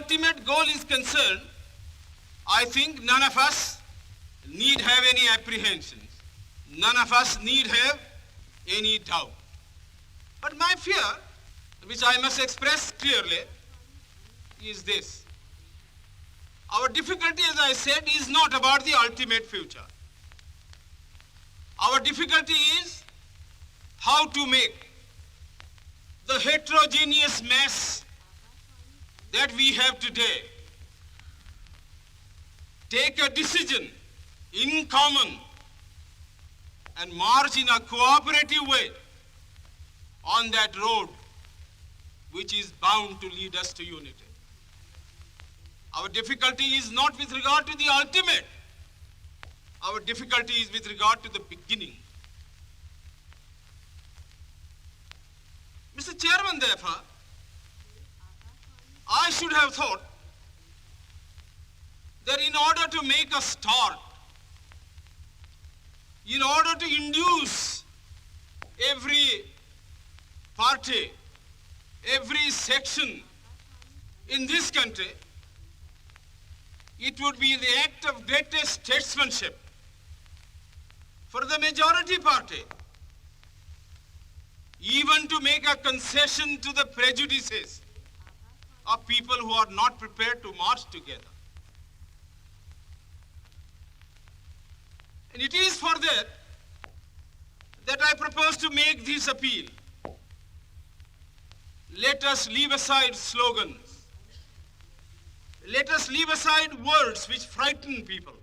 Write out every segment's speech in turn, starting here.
ultimate goal is concerned, I think none of us need have any apprehensions. None of us need have any doubt. But my fear, which I must express clearly, is this. Our difficulty, as I said, is not about the ultimate future. Our difficulty is how to make the heterogeneous mass that we have today take a decision in common and march in a cooperative way on that road which is bound to lead us to unity. Our difficulty is not with regard to the ultimate. Our difficulty is with regard to the beginning. Mr. Chairman, therefore, I should have thought that in order to make a start, in order to induce every party, every section in this country, it would be the act of greatest statesmanship for the majority party even to make a concession to the prejudices of people who are not prepared to march together. And it is for that I propose to make this appeal. Let us leave aside slogans. Let us leave aside words which frighten people.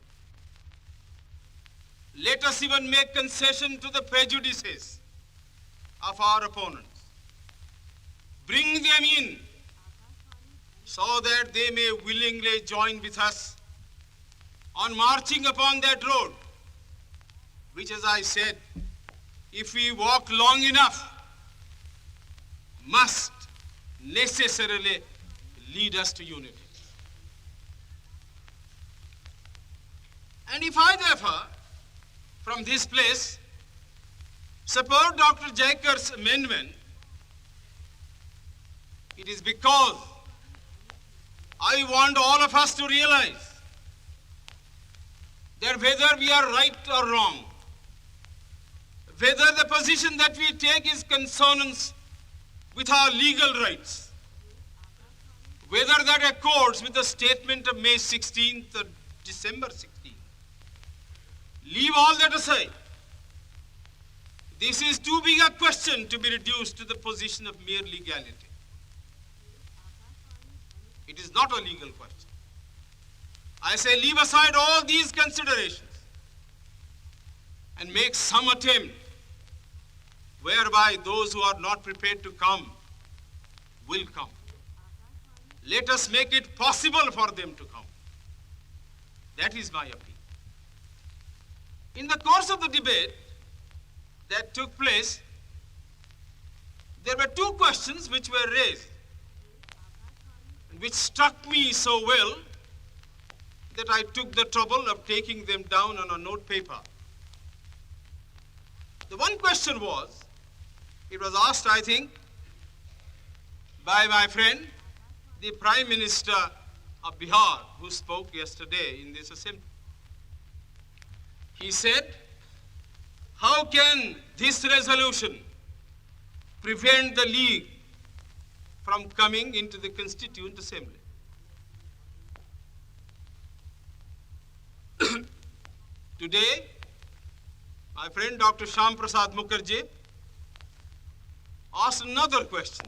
Let us even make concession to the prejudices of our opponents. Bring them in so that they may willingly join with us on marching upon that road, which, as I said, if we walk long enough, must necessarily lead us to unity. And if I, therefore, from this place, support Dr. Jaikar's amendment, it is because I want all of us to realize that whether we are right or wrong, whether the position that we take is consonance with our legal rights, whether that accords with the statement of May 16th or December 16th, leave all that aside. This is too big a question to be reduced to the position of mere legality. It is not a legal question. I say leave aside all these considerations and make some attempt whereby those who are not prepared to come will come. Let us make it possible for them to come. That is my appeal. In the course of the debate that took place, there were two questions which were raised, which struck me so well that I took the trouble of taking them down on a note paper. The one question was, it was asked, I think, by my friend, the Prime Minister of Bihar, who spoke yesterday in this assembly. He said, how can this resolution prevent the League from coming into the Constituent Assembly? Today, my friend Dr. Shyam Prasad Mukherjee asked another question.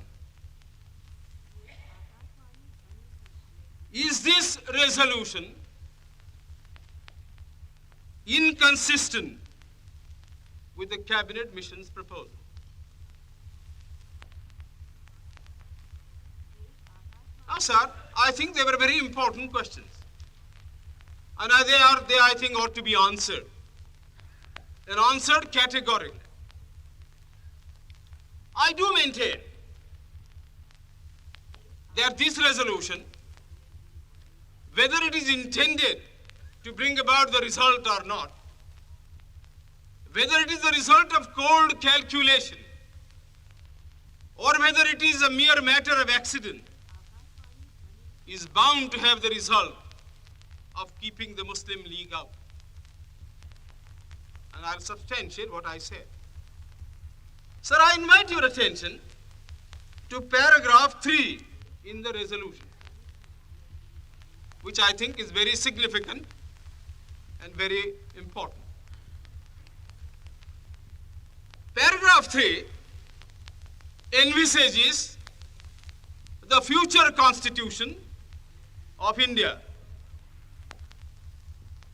Is this resolution inconsistent with the Cabinet Mission's proposal? Now, sir, I think they were very important questions. And they, I think, ought to be answered. And answered categorically. I do maintain that this resolution, whether it is intended to bring about the result or not, whether it is the result of cold calculation, or whether it is a mere matter of accident, is bound to have the result of keeping the Muslim League out. And I'll substantiate what I said. Sir, I invite your attention to paragraph 3 in the resolution, which I think is very significant and very important. Paragraph 3 envisages the future constitution of India.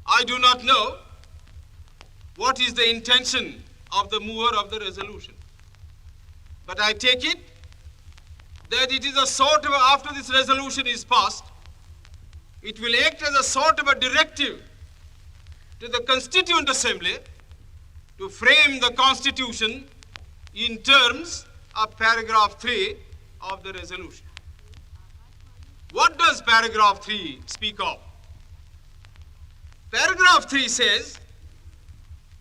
I do not know what is the intention of the mover of the resolution, but I take it that it is a sort of, after this resolution is passed, it will act as a sort of a directive to the Constituent Assembly to frame the Constitution in terms of paragraph 3 of the resolution. What does paragraph 3 speak of? Paragraph 3 says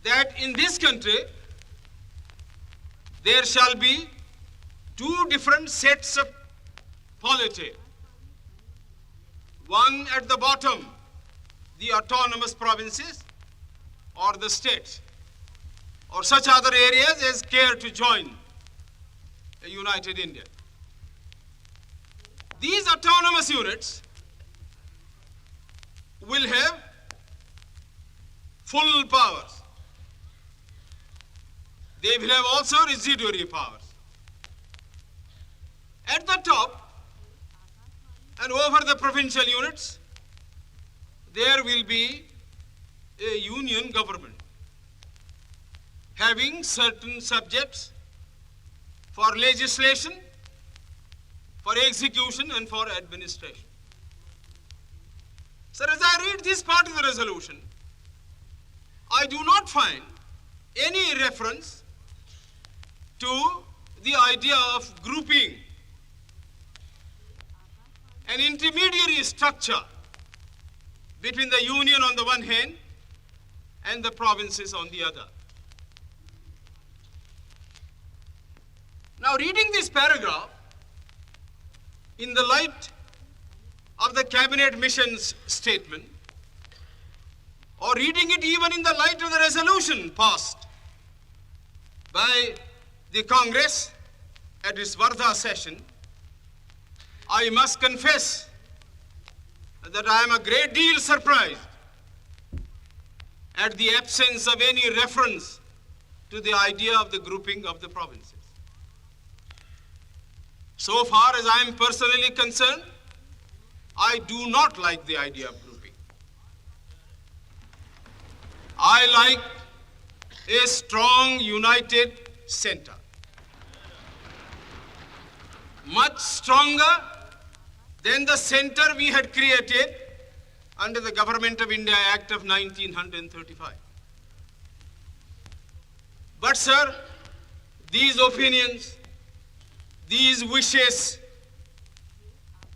that in this country there shall be two different sets of polity. One at the bottom, the autonomous provinces or the states, or such other areas as care to join a united India. These autonomous units will have full powers. They will have also residuary powers. At the top and over the provincial units, there will be a union government having certain subjects for legislation, for execution, and for administration. Sir, as I read this part of the resolution, I do not find any reference to the idea of grouping an intermediary structure between the union on the one hand and the provinces on the other. Now, reading this paragraph in the light of the cabinet mission's statement, or reading it even in the light of the resolution passed by the Congress at its Wardha session, I must confess that I am a great deal surprised at the absence of any reference to the idea of the grouping of the provinces. So far as I am personally concerned, I do not like the idea of grouping. I like a strong, united center, much stronger than the center we had created under the Government of India Act of 1935. But sir, these opinions, these wishes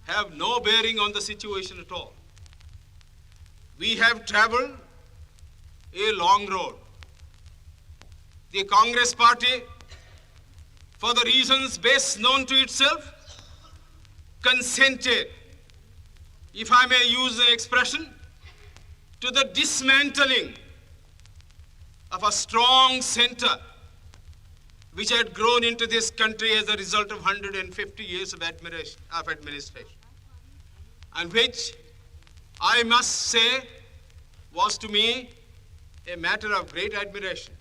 have no bearing on the situation at all. We have traveled a long road. The Congress party, for the reasons best known to itself, consented, if I may use the expression, to the dismantling of a strong center which had grown into this country as a result of 150 years of administration, and which I must say was to me a matter of great admiration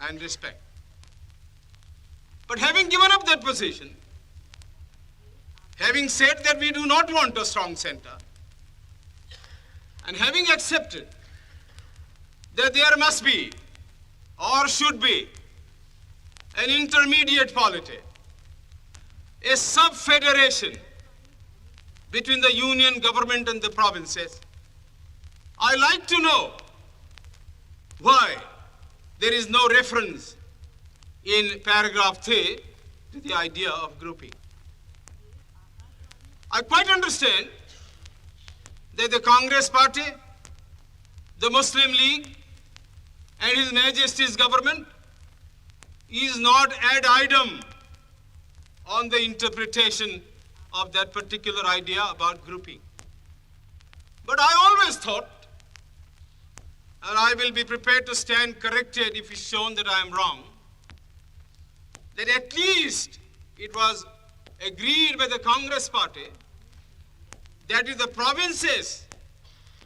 and respect. But having given up that position, having said that we do not want a strong center, and having accepted that there must be or should be an intermediate polity, a sub-federation between the union government and the provinces, I like to know why there is no reference in paragraph 3 to the idea of grouping. I quite understand that the Congress party, the Muslim League, and His Majesty's government is not ad idem on the interpretation of that particular idea about grouping. But I always thought, and I will be prepared to stand corrected if it's shown that I am wrong, that at least it was agreed by the Congress party that if the provinces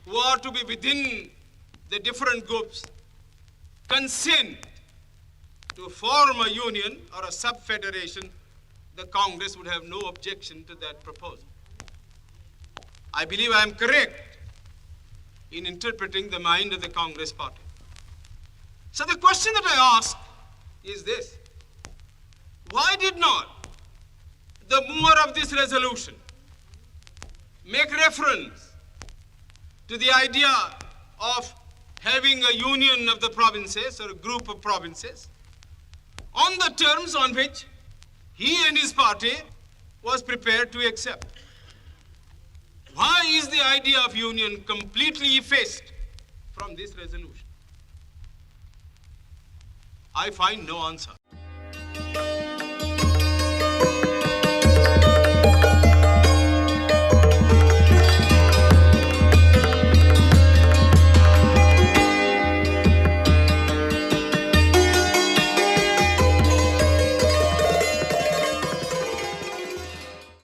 who are to be within the different groups consent to form a union or a sub-federation, the Congress would have no objection to that proposal. I believe I am correct in interpreting the mind of the Congress party. So the question that I ask is this: why did not the mover of this resolution make reference to the idea of having a union of the provinces or a group of provinces on the terms on which he and his party was prepared to accept? Why is the idea of union completely effaced from this resolution? I find no answer.